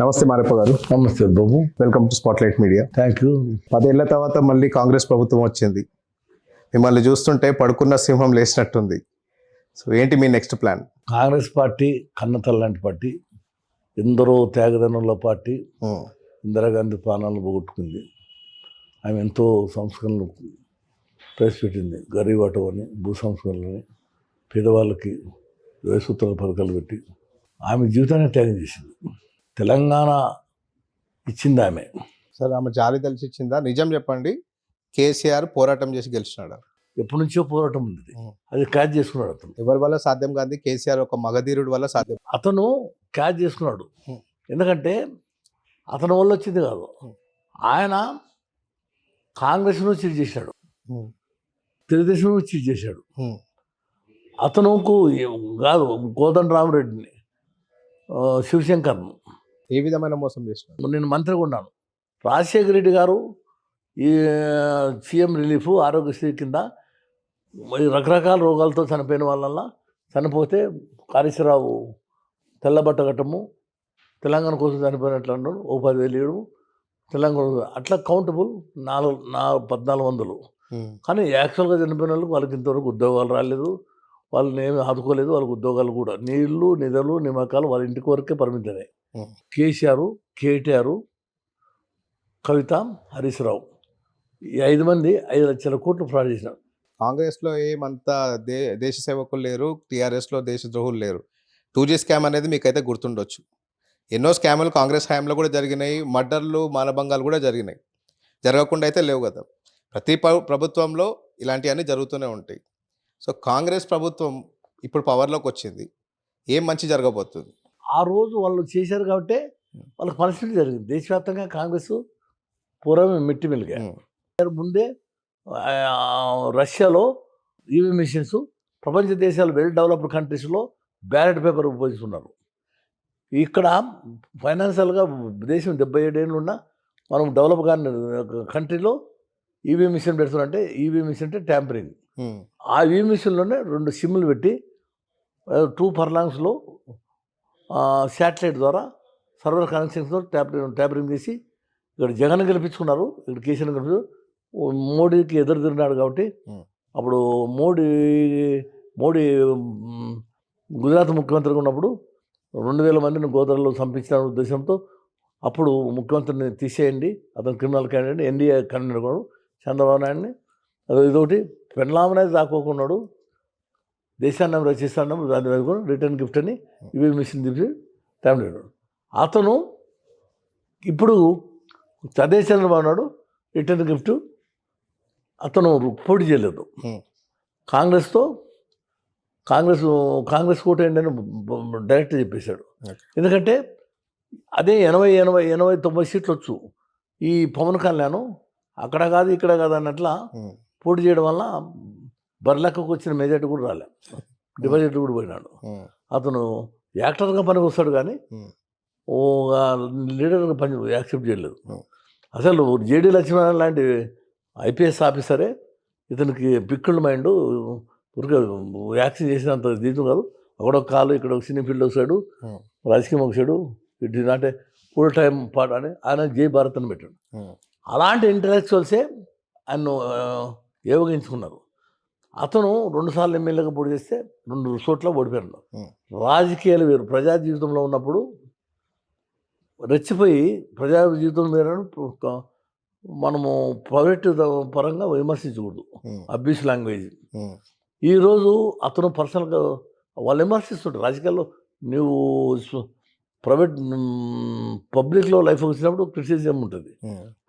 నమస్తే మారప్ప గారు. నమస్తే బాబు. Welcome to spotlight media. Thank you. 10 ఏళ్ల తర్వాత మళ్ళీ కాంగ్రెస్ ప్రభుత్వం వచ్చింది. మిమ్మల్ని చూస్తుంటే పడుకున్న సింహం లేచినట్టుంది. సో ఏంటి మీ నెక్స్ట్ ప్లాన్? కాంగ్రెస్ పార్టీ కన్నతల్లి లాంటి పార్టీ, ఎందరో త్యాగదనుల పార్టీ. ఇందిరాగాంధీ ప్రాణాలను పోగొట్టుకుంది. ఆమె ఎంతో సంస్కరణలు ప్రవేశపెట్టింది. గరీబ్ ఆటో అని, భూ సంస్కరణలని, పేదవాళ్ళకి సూత్రాల పథకాలు పెట్టి ఆమె జీవితాన్ని త్యాగం చేసింది. తెలంగాణ ఇచ్చింది ఆమె. సార్ ఆమె జాలి తెలిసి ఇచ్చిందా? నిజం చెప్పండి, కేసీఆర్ పోరాటం చేసి గెలిచినాడు. ఎప్పటి నుంచో పోరాటం ఉంది, అది క్యాచ్ చేసుకున్నాడు. అతను ఎవరి వల్ల సాధ్యం కాదు, కేసీఆర్ ఒక మగధీరుడి వల్ల సాధ్యం. అతను క్యాచ్ చేసుకున్నాడు. ఎందుకంటే అతని వల్ల వచ్చింది కాదు, ఆయన కాంగ్రెస్ను చీట్ చేశాడు, తెలుగుదేశం చీట్ చేశాడు. అతనుకు కాదు, కోదండరామరెడ్డిని, శివశంకర్ను ఏ విధమైన మోసం చేసినాడు? నేను మంత్రిగా ఉన్నాను. రాజశేఖర రెడ్డి గారు ఈ సీఎం రిలీఫ్ ఆరోగ్యశ్రీ కింద రకరకాల రోగాలతో చనిపోయిన వాళ్ళ చనిపోతే కాళేశ్వరరావు తెల్లబట్ట కట్టము, తెలంగాణ కోసం చనిపోయినట్లు అన్నాడు, ఓ 10,000 ఇవ్వడం, తెలంగాణ అట్లా కౌంటబుల్ 1400. కానీ యాక్చువల్గా చనిపోయిన వాళ్ళకి వాళ్ళకి ఇంతవరకు ఉద్యోగాలు రాలేదు, వాళ్ళని ఏమి ఆదుకోలేదు. వాళ్ళకి ఉద్యోగాలు కూడా నీళ్లు నిధులు నియామకాలు వాళ్ళ ఇంటికి వరకే పరిమితమే. కేసీఆర్, కేటీఆర్, కవిత, హరీష్ రావు, ఈ 5 మంది 5 లక్షల కోట్లు ఫ్రాడ్ చేసినారు. కాంగ్రెస్లో ఏమంతా దేశ సేవకులు లేరు, టీఆర్ఎస్లో దేశ ద్రోహులు లేరు. 2G స్కామ్ అనేది మీకైతే గుర్తుండొచ్చు. ఎన్నో స్కాములు కాంగ్రెస్ హయాంలో కూడా జరిగినాయి, మర్డర్లు, మానభంగాలు కూడా జరిగినాయి. జరగకుండా అయితే లేవు కదా. ప్రతి ప్రభుత్వంలో ఇలాంటివన్నీ జరుగుతూనే ఉంటాయి. సో కాంగ్రెస్ ప్రభుత్వం ఇప్పుడు పవర్లోకి వచ్చింది, ఏం మంచి జరగబోతుంది? ఆ రోజు వాళ్ళు చేశారు కాబట్టి వాళ్ళకి పరిస్థితి జరిగింది. దేశవ్యాప్తంగా కాంగ్రెస్ పూర్వమే మిట్టి మెలిగా. ముందే రష్యాలో ఈవీ మిషన్స్, ప్రపంచ దేశాలు వెల్ డెవలప్డ్ కంట్రీస్లో బ్యాలెట్ పేపర్ ఉపయోగిస్తున్నారు. ఇక్కడ ఫైనాన్షియల్గా దేశం 77 ఏళ్ళు ఉన్నా మనం డెవలప్ కాని కంట్రీలో ఈవీ మిషన్ పెడుతున్నారంటే, ఈవీ మిషన్ అంటే ట్యాంపరింగ్. ఆ ఈవీ మిషన్లోనే 2 సిమ్లు పెట్టి 2 ఫర్లాంగ్స్లో శాటిలైట్ ద్వారా సర్వర్ కనెక్షన్స్తో ట్యాపరింగ్ చేసి ఇక్కడ జగన్ గెలిపించుకున్నారు, ఇక్కడ కేసీఆర్ గెలిపించు. మోడీకి ఎదురు తిరిగినాడు కాబట్టి అప్పుడు మోడీ గుజరాత్ ముఖ్యమంత్రిగా ఉన్నప్పుడు 2000 మందిని గోదావరిలో చంపించిన ఉద్దేశంతో అప్పుడు ముఖ్యమంత్రిని తీసేయండి, అతను criminal candidate, NDA convener Chandrababu నాయుడిని ఇదొకటి పెండ్లామనేది దాక్కోకున్నాడు, దేశాన్ని రచిస్తాను దాన్ని వేసుకొని రిటర్న్ గిఫ్ట్ అని ఇవి మిషన్ తీసి ఫ్యామిలీ. అతను ఇప్పుడు అదే చంద్రబాబు నాయుడు రిటర్న్ గిఫ్ట్ అతను పోటీ చేయలేదు. కాంగ్రెస్ కోటేయండి అని డైరెక్ట్ చెప్పేశాడు. ఎందుకంటే అదే 80-90 సీట్లు వచ్చు. ఈ పవన్ కళ్యాణ్ అక్కడ కాదు ఇక్కడ కాదు అన్నట్ల పోటీ చేయడం వల్ల బర్లెక్కకు వచ్చిన మెజార్టీ కూడా రాలే, డిపాజిట్ కూడా పోయినాడు. అతను యాక్టర్గా పనికి వస్తాడు కానీ ఓ లీడర్గా పని యాక్సెప్ట్ చేయలేదు. అసలు జేడీ లక్ష్మణ్ లాంటి ఐపీఎస్ ఆఫీసరే ఇతనికి పిక్కుల మైండ్, ఊరికే యాక్షన్ చేసినంత దీంట్లో కాదు. అక్కడొక కాలు, ఇక్కడ ఒక సినీ ఫీల్డ్ వస్తాడు, రాజకీయం ఒకసాడు, it is not a full time part అని ఆయన జై భారత్ అని పెట్టాడు. అలాంటి ఇంటలెక్చువల్సే ఆయన ఏవగించుకున్నారు. అతను 2 సార్లు ఎమ్మెల్యేగా పోటీ చేస్తే 2 చోట్ల ఓడిపోయాడు. రాజకీయాలు వేరు, ప్రజా జీవితంలో ఉన్నప్పుడు రెచ్చిపోయి ప్రజా జీవితం వేరు మనము ప్రైవేట్ పరంగా విమర్శించకూడదు, అబ్యూస్ లాంగ్వేజ్. ఈరోజు అతను పర్సనల్గా వాళ్ళు విమర్శిస్తుంటారు. రాజకీయాల్లో నువ్వు ప్రైవేట్ పబ్లిక్లో లైఫ్ వచ్చినప్పుడు క్రిటిసిజం ఉంటుంది,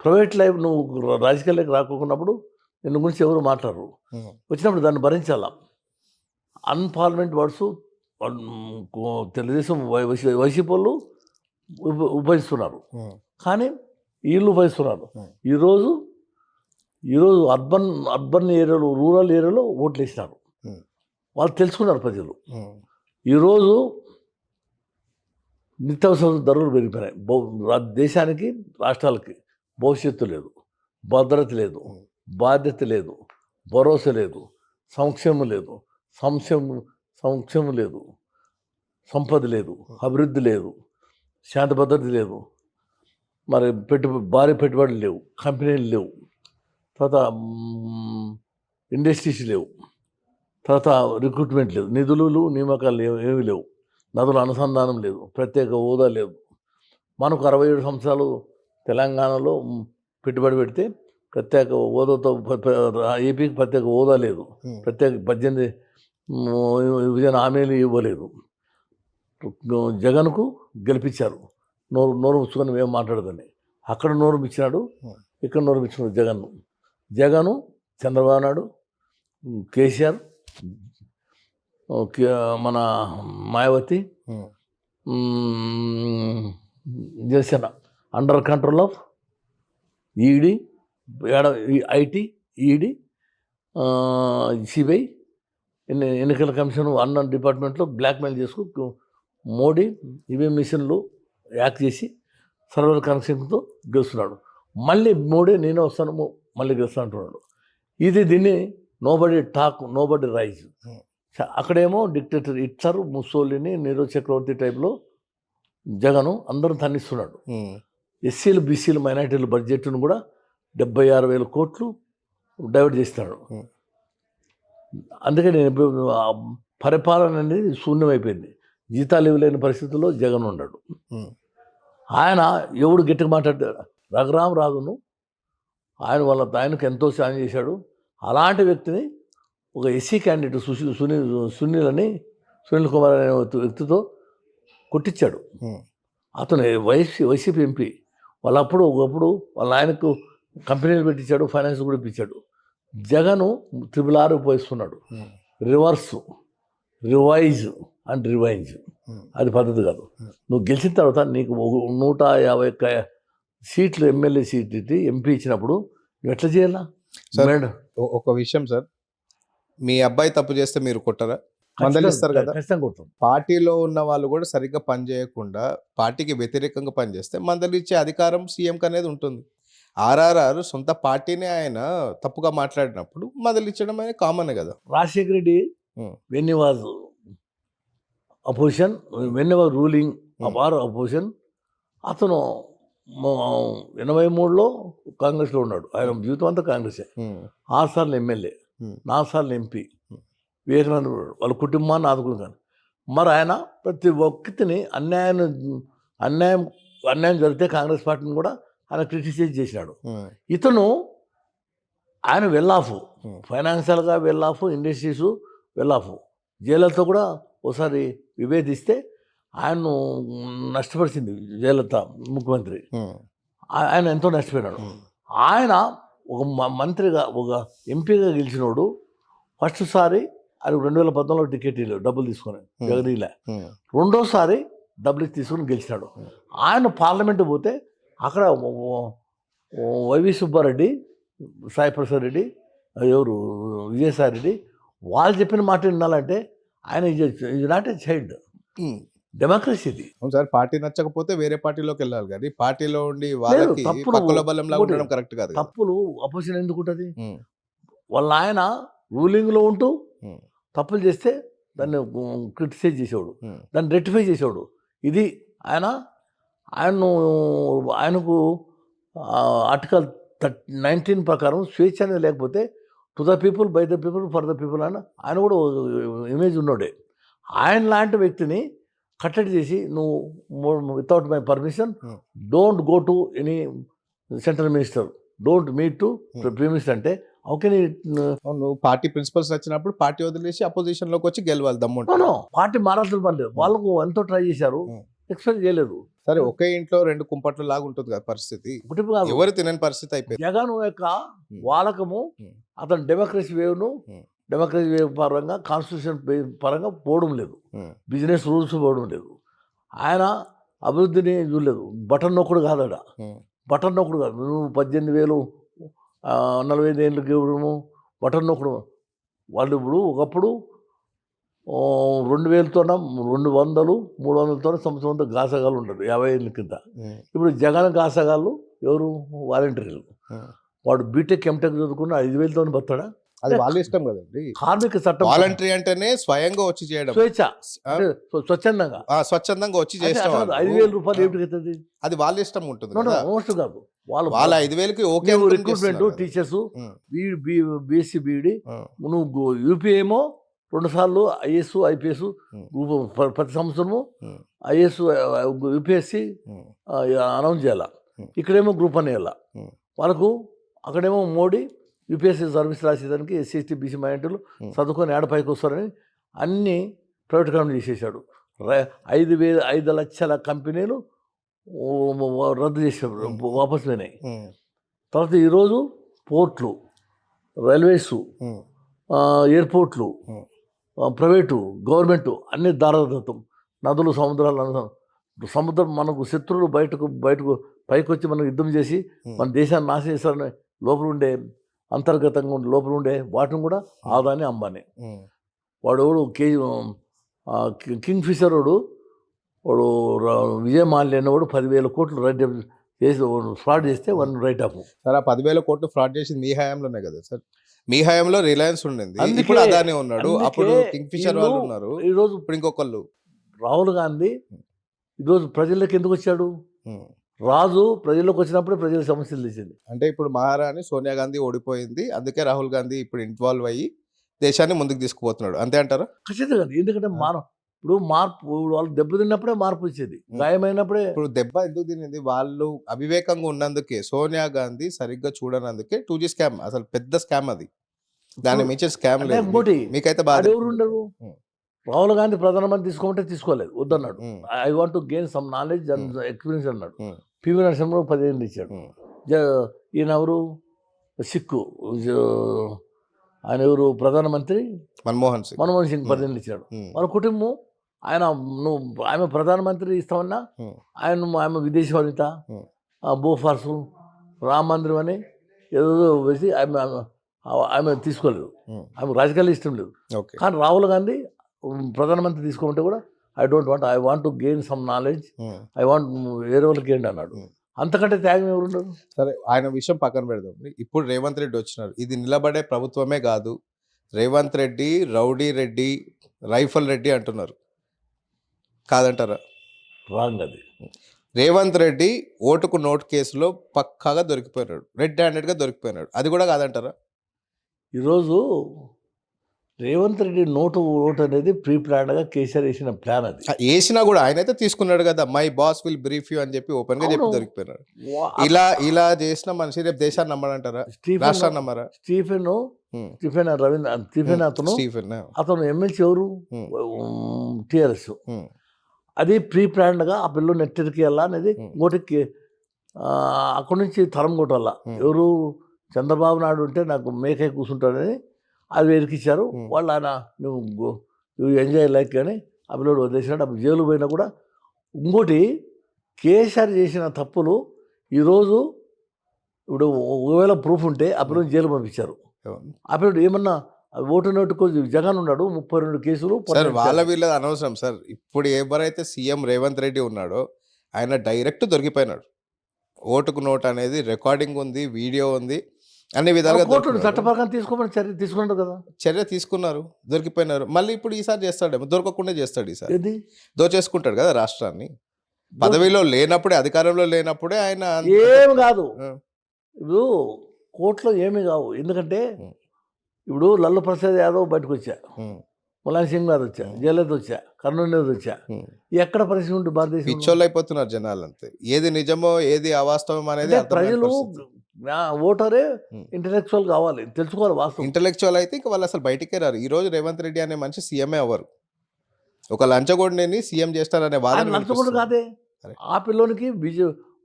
ప్రైవేట్ లైఫ్ నువ్వు రాజకీయాల్లోకి రాకున్నప్పుడు నిన్ను గురించి ఎవరు మాట్లాడరు, వచ్చినప్పుడు దాన్ని భరించాలా. అన్పార్లమెంట్ వర్డ్స్ తెలుగుదేశం వైసీపీ వాళ్ళు ఉపయోగిస్తున్నారు, కానీ వీళ్ళు ఉపయోగిస్తున్నారు. ఈరోజు అర్బన్ ఏరియాలో, రూరల్ ఏరియాలో ఓట్లు వేసినారు, వాళ్ళు తెలుసుకున్నారు ప్రజలు. ఈరోజు నిత్యావసర ధరలు పెరిగిపోయినాయి. దేశానికి, రాష్ట్రాలకి భవిష్యత్తు లేదు, భద్రత లేదు, బాధ్యత లేదు, భరోసా లేదు, సంక్షేమం లేదు, సంక్షేమం లేదు, సంపద లేదు, అభివృద్ధి లేదు, శాంతి భద్రత లేదు, మరి భారీ పెట్టుబడులు లేవు, కంపెనీలు లేవు, తర్వాత ఇండస్ట్రీస్ లేవు, తర్వాత రిక్రూట్మెంట్ లేదు, నిధులు నియామకాలు ఏమీ లేవు, నదుల అనుసంధానం లేదు, ప్రత్యేక హోదా లేదు. మనకు 67 సంవత్సరాలు తెలంగాణలో పెట్టుబడి పెడితే ప్రత్యేక హోదాతో ఏపీకి ప్రత్యేక హోదా లేదు, ప్రత్యేక 18 విభజన హామీలు ఇవ్వలేదు. జగన్కు గెలిపించారు, నోరు ముచ్చుకొని మేము మాట్లాడదని. అక్కడ నోరు ఇచ్చినాడు, ఇక్కడ నోరు ఇచ్చినాడు జగను, చంద్రబాబు నాయుడు, కేసీఆర్, మన Mayawati, Janasena under control of ED, IT, ED, CBI, ఎన్నికల కమిషన్ అన్న డిపార్ట్మెంట్లో బ్లాక్మెయిల్ చేసుకు మోడీ ఈవీఎం మిషన్లు యాక్ట్ చేసి సర్వర్ కనెక్షన్తో గెలుస్తున్నాడు. మళ్ళీ మోడీ నేనే వస్తాను మళ్ళీ గెలుస్తాను అంటున్నాడు. దీన్ని నోబడి టాక్, నోబడి రైజ్. అక్కడేమో డిక్టేటర్ హిట్లర్, ముస్సోలిని, నీరో చక్రవర్తి టైప్లో జగను అందరం తన్నిస్తున్నాడు. ఎస్సీలు, బీసీలు, మైనార్టీల బడ్జెట్ను కూడా 76,000 కోట్లు డైవర్ట్ చేస్తున్నాడు. అందుకే నేను పరిపాలన అనేది శూన్యమైపోయింది. జీతాలు ఇవ్వలేని పరిస్థితుల్లో జగన్ ఉన్నాడు. ఆయన ఎవడు గట్టిగా మాట్లాడతాడు, రఘురామరాజును ఆయనకు ఎంతో సాయం చేశాడు. అలాంటి వ్యక్తిని ఒక ఎస్సీ క్యాండిడేట్ సునీల్ కుమార్ అనే వ్యక్తితో కొట్టించాడు. అతను వైసీపీ ఎంపీ. ఒకప్పుడు వాళ్ళ ఆయనకు కంపెనీలు పెట్టించాడు, ఫైనాన్స్ కూడా ఇప్పించాడు. జగను 666 ఉపయోగిస్తున్నాడు. రివైజ్ అండ్ రివైంజ్, అది పద్ధతి కాదు. నువ్వు గెలిచిన తర్వాత నీకు 151 సీట్లు ఎమ్మెల్యే సీట్ ఇచ్చి ఎంపీ ఇచ్చినప్పుడు నువ్వు ఎట్లా చేయాలా? ఒక విషయం సార్, మీ అబ్బాయి తప్పు చేస్తే మీరు కొట్టరా? మందలిస్తారు కదా. ఖచ్చితంగా కొడతాం. పార్టీలో ఉన్న వాళ్ళు కూడా సరిగ్గా పనిచేయకుండా పార్టీకి వ్యతిరేకంగా పనిచేస్తే మందలిచ్చే అధికారం సీఎంకి అనేది ఉంటుంది. ఆర్ఆర్ఆర్ సొంత పార్టీనే ఆయన తప్పుగా మాట్లాడినప్పుడు మందలిచ్చడం అనేది కామన్ కదా. Rajasekhara Reddy when he was opposition, when he was ruling or opposition, అతను 83లో కాంగ్రెస్లో ఉన్నాడు. ఆయన జీవితం అంతా కాంగ్రెసే. 6 సార్లు ఎమ్మెల్యే, 4 సార్లు ఎంపీ, వివేకానంద వాళ్ళ కుటుంబాన్ని ఆదుకున్నాను. మరి ఆయన ప్రతి ఒక్కరిని అన్యాయం జరిగితే కాంగ్రెస్ పార్టీని కూడా ఆయన క్రిటిసైజ్ చేసినాడు. ఇతను ఆయన వెల్లాఫ్, ఫైనాన్షియల్గా వెల్లాఫ్, ఇండస్ట్రీస్ వెల్లాఫ్. జయలలిత కూడా ఒకసారి విభేదిస్తే ఆయన్ను నష్టపరిచింది జయలలిత, ముఖ్యమంత్రి. ఆయన ఎంతో నష్టపోయినాడు. ఆయన ఒక మంత్రిగా, ఒక ఎంపీగా గెలిచినోడు ఫస్ట్ సారి ఆయన 2014లో టికెట్ ఇవ్వలేదు, డబ్బులు తీసుకొని జగనీలే. రెండోసారి డబ్బులు తీసుకొని గెలిచినాడు. ఆయన పార్లమెంటు పోతే అక్కడ వైవి సుబ్బారెడ్డి, సాయిప్రసాద్ రెడ్డి, ఎవరు విజయసాయి రెడ్డి, వాళ్ళు చెప్పిన మాట వినాలంటే ఆయన ఇది నాట్ ఏ చైల్డ్. డెమోక్రసీ ఇది. అవును సార్, పార్టీ నచ్చకపోతే వేరే పార్టీలోకి వెళ్ళాలి కానీ పార్టీలో ఉండి వాళ్ళకి పక్కుల బలంలా ఉండడం కరెక్ట్ కాదు. తప్పులు అపోజిషన్ ఎందుకు ఉంటుంది? వాళ్ళ ఆయన రూలింగ్లో ఉంటూ తప్పులు చేస్తే దాన్ని క్రిటిసైజ్ చేసేవాడు, దాన్ని రెక్టిఫై చేసేవాడు. ఇది ఆయనకు ఆర్టికల్ 19 ప్రకారం స్వేచ్ఛ అనేది లేకపోతే to the people, by the people, for the people ఆయన కూడా ఇమేజ్ ఉన్నాడే. ఆయన లాంటి వ్యక్తిని కట్టడి చేసి నువ్వు without my permission don't go to any central minister, don't meet to prime minister అంటే ఓకే. నువ్వు పార్టీ ప్రిన్సిపల్స్ వచ్చినప్పుడు పార్టీ వదిలేసి అపోజిషన్ లోకి వచ్చి గెలవాలి దమ్ముంటే. పార్టీ మారాల్సిన పని లేదు. వాళ్ళకు ఎంతో ట్రై చేశారు, ఎక్స్పెక్ట్ చేయలేదు. సరే, ఒకే ఇంట్లో 2 కుంపట్లు లాగా ఉంటుంది కదా పరిస్థితి. ఎవరు తినని పరిస్థితి అయిపోయింది. జగన్ యొక్క వాలకము, అతను డెమోక్రసీ వేవ్ పరంగా, కాన్స్టిట్యూషన్ పరంగా పోవడం లేదు, బిజినెస్ రూల్స్ పోవడం లేదు. ఆయన అభివృద్ధిని చూడలేదు. బటన్ నొక్కుడు కాదడ, బటన్ నొక్కుడు కాదు. నువ్వు 18,000 45 ఏళ్ళకి ఇవ్వడము బటన్ నొక్కడు. వాళ్ళు ఇప్పుడు ఒకప్పుడు 2,000తోన 200, 300తోనే సంవత్సరంతో గాసగాళ్ళు ఉండదు 50 ఏళ్ళ కింద. ఇప్పుడు జగన్ గాసగాళ్ళు ఎవరు? వాలంటీర్లు. వాడు బీటెక్ ఎంటెక్ చదువుకున్న 5,000తోనే బతాడా? అది వాళ్ళ ఇష్టం కదండి. కార్మిక చట్టం వాలంటరీ అంటేనే స్వయంగా వచ్చి చేయడం. స్వేచ్ఛ ఆ, అంటే స్వచ్ఛందంగా స్వచ్ఛందంగా వచ్చి అంటే చేసిన అట్లా వాళ్ళు 5,000 రూపాయలు ఏమిటి అవుతుంది? అది వాళ్ళ ఇష్టం ఉంటుంది నో కదా. మోస్ట్ కాదు వాళ్ళు వాళ్ళ 5,000కి ఓకే నువ్వు అనుకుని రిక్రూట్మెంట్ చేస్తున్నారు కదా. టీచర్స్ ఉమ్, బీఎస్సీ బీఈడి ఉమ్, నువ్వు యూపీఏ ఏమో 2 సార్లు ఐఏఎస్ ఐపీఎస్ ఉమ్, గ్రూప్ ప్రతి సంవత్సరము um, IAS UPSC um, announce చేయాల. Hmm. ఇక్కడేమో గ్రూప్ అని వెళ్ళాల ఉమ్, వాళ్ళకు. అక్కడేమో మోడీ యూపీఎస్సీ సర్వీస్ రాసేదానికి ఎస్సీ ఎస్టీ బీసీ మైనారిటీలు Hmm. చదువుకొని ఏడపైకి వస్తారని అన్నీ ప్రైవేట్ చేసేసాడు. 5 లక్షల కంపెనీలు రద్దు చేసాడు, వాపసు పోయినాయి. ఉమ్, తర్వాత ఈరోజు పోర్ట్లు, రైల్వేస్, ఉమ్, ఎయిర్పోర్ట్లు, ఉమ్, ప్రైవేటు, గవర్నమెంటు అన్ని దారదత్తం. నదులు, సముద్రాలు సముద్రం మనకు శత్రువులు బయటకు పైకి వచ్చి మనం యుద్ధం చేసి మన దేశాన్ని నాశనం చేస్తారని లోపల ఉండే అంతర్గతంగా ఉండే లోపల ఉండే వాటిని కూడా ఆదాని అంబానీ. ఉమ్, వాడు కింగ్ ఫిషర్ వాడు విజయ్ మాల్యా అనేవాడు 10,000 కోట్లు రైట్ చేసి ఫ్రాడ్ చేస్తే వన్ రైట్ ఆఫ్. సార్ ఆ 10,000 కోట్లు ఫ్రాడ్ చేసింది మీ హయాంలోనే కదా సార్. మీ హయాంలో రిలయన్స్ ఉండింది, అందుకే- ఇప్పుడు అదాని ఉన్నాడు, అందుకే అప్పుడు కింగ్ ఫిషర్ వాళ్ళు వీళ్ళు ఉన్నారు, ఈరోజు ఇప్పుడు ఇంకొకళ్ళు. రాహుల్ గాంధీ ఈరోజు ప్రజల్లోకి ఎందుకు వచ్చాడు? ఉమ్. రాజు ప్రజల్లోకి వచ్చినప్పుడే ప్రజల సమస్యలు తెచ్చింది. అంటే ఇప్పుడు మహారాణి సోనియా గాంధీ ఓడిపోయింది, అందుకే రాహుల్ గాంధీ ఇప్పుడు ఇన్వాల్వ్ అయ్యి దేశాన్ని ముందుకు తీసుకుపోతున్నాడు, అంతే అంటారా? ఖచ్చితంగా. ఎందుకంటే ఇప్పుడు మార్పు వాళ్ళు దెబ్బతిన్నప్పుడే మార్పు వచ్చేది, గాయమైనప్పుడే. ఇప్పుడు దెబ్బ ఎందుకు తినింది? వాళ్ళు అవివేకంగా ఉన్నందుకే, సోనియా గాంధీ సరిగ్గా చూడనందుకే 2G స్కామ్ అసలు పెద్ద స్కామ్ అది. దాన్ని మించిన స్కామ్ అంటే లేదు. ఇంకోటి మీకైతే బాగా ఎవరు ఉండరు. ఉమ్. రాహుల్ గాంధీ ప్రధానమంత్రి తీసుకోమంటే తీసుకోలేదు, వద్దన్నాడు. Um, I want to gain some knowledge and experience అన్నాడు. ఉమ్, పివి నరసింహరావు 15 ఇచ్చాడు. ఉమ్, ఈయన ఎవరు సిక్కు ఆయన ఎవరు ప్రధానమంత్రి మన్మోహన్ సింగ్. మన్మోహన్ సింగ్ 15 ఇచ్చాడు. ఉమ్, వాళ్ళ కుటుంబం ఆయన ఆమె ప్రధానమంత్రి ఇస్తామన్నా ఉమ్, ఆమె విదేశీ వనిత, ఉమ్, బోఫార్సు, రామ మందిరం అని ఏదో వేసి ఆమె తీసుకోలేదు. ఉమ్, ఆమె రాజకీయాలు ఇష్టం లేదు. ఓకే. కానీ రాహుల్ గాంధీ ప్రధానమంత్రి తీసుకోమంటే కూడా I want to gain some knowledge, um, I want వేరే వాళ్ళకి గెయిన్ అన్నాడు. ఉమ్. అంతకంటే త్యాగం ఎవరు ఉండదు. సరే, ఆయన విషయం పక్కన పెడదాం. ఇప్పుడు రేవంత్ రెడ్డి వచ్చినారు, ఇది నిలబడే ప్రభుత్వమే కాదు. రేవంత్ రెడ్డి రౌడీ రెడ్డి, రైఫల్ రెడ్డి అంటున్నారు, కాదంటారా? రాంగ్ అది. రేవంత్ రెడ్డి ఓటుకు నోటు కేసులో పక్కాగా దొరికిపోయినాడు, రెడ్ హ్యాండెడ్గా దొరికిపోయినాడు, అది కూడా కాదంటారా? ఈరోజు రేవంత్ రెడ్డి ఓటు అనేది ప్రీ ప్లాన్గా కేసీఆర్ వేసిన ప్లాన్ అది. వేసినా కూడా ఆయన అయితే తీసుకున్నాడు కదా, my boss will brief you అని చెప్పి ఓపెన్ గా చెప్పి అవును. దొరికిపోయినాడు. ఇలా చేసిన మనిషి రేపు దేశాన్ని నమ్మడంటారా? రాష్ట్రాన్ని నమ్మరా? స్టీఫెన్ ఉమ్, అతను ఎమ్మెల్సీ ఎవరు? టిఆర్ఎస్. ఉమ్, అది ప్రీ ప్లాన్డ్గా ఆ పిల్లలు నెట్టరికి వెళ్ళా అనేది ఇంకోటికి అక్కడి నుంచి తరం కొట్టాల. ఎవరు? చంద్రబాబు నాయుడు ఉంటే నాకు మేకై కూర్చుంటాడని అది వెతికిచ్చారు వాళ్ళు. ఆయన నువ్వు ఎంజాయ్ లైక్ కానీ ఆ పిల్లడు వదిలేసినాడు. అప్పుడు జైలు పోయినా కూడా. ఇంకోటి కేసీఆర్ చేసిన తప్పులు ఈరోజు ఇప్పుడు ఒకవేళ ప్రూఫ్ ఉంటే ఆ పిల్లలు జైలు పంపించారు. ఆ పిల్లడు ఏమన్నా ఓటు నోటుకు జగన్ ఉన్నాడు 32 కేసులు. సార్ వాళ్ళ వీళ్ళది అనవసరం సార్. ఇప్పుడు ఎవరైతే సీఎం రేవంత్ రెడ్డి ఉన్నాడో ఆయన డైరెక్ట్ దొరికిపోయినాడు. ఓటుకు నోట్ అనేది రికార్డింగ్ ఉంది, వీడియో ఉంది, అన్ని విధాలుగా చట్టప్రకారం తీసుకోమని తీసుకున్నాడు కదా, చర్య తీసుకున్నారు, దొరికిపోయినారు. మళ్ళీ ఇప్పుడు ఈసారి చేస్తాడేమో, దొరకకుండా చేస్తాడు ఈసారి. ఏది దోచేసుకుంటాడు కదా రాష్ట్రాన్ని. పదవిలో లేనప్పుడే, అధికారంలో లేనప్పుడే ఆయన ఏం కాదు. ఇప్పుడు కోర్టులో ఏమీ కావు. ఎందుకంటే ఇప్పుడు లల్లు ప్రసాద్ యాదవ్ బయటకు వచ్చా, ములాయం సింగ్ గారు వచ్చా, జయలలిత వచ్చా, కరుణానిధి వచ్చా. ఎక్కడ పరిస్థితి ఉంటుంది భారతదేశం? పిచ్చోళ్ళు అయిపోతున్నారు జనాలు అంతే. ఏది నిజమో ఏది అవాస్తవం అనేది ప్రజలు ఓటరే ఇంటలెక్చువల్ కావాలి, తెలుసుకోవాలి వాస్తవం. ఇంటలెక్చువల్ అయితే ఇంకా వాళ్ళు అసలు బయటికే రారు. ఈ రోజు రేవంత్ రెడ్డి అనే మనిషి సీఎంఏ అవ్వరు. ఒక లంచగొండిని సీఎం చేస్తారనే వాదన లంచగొండు కాదే. ఆ పిల్లోనికి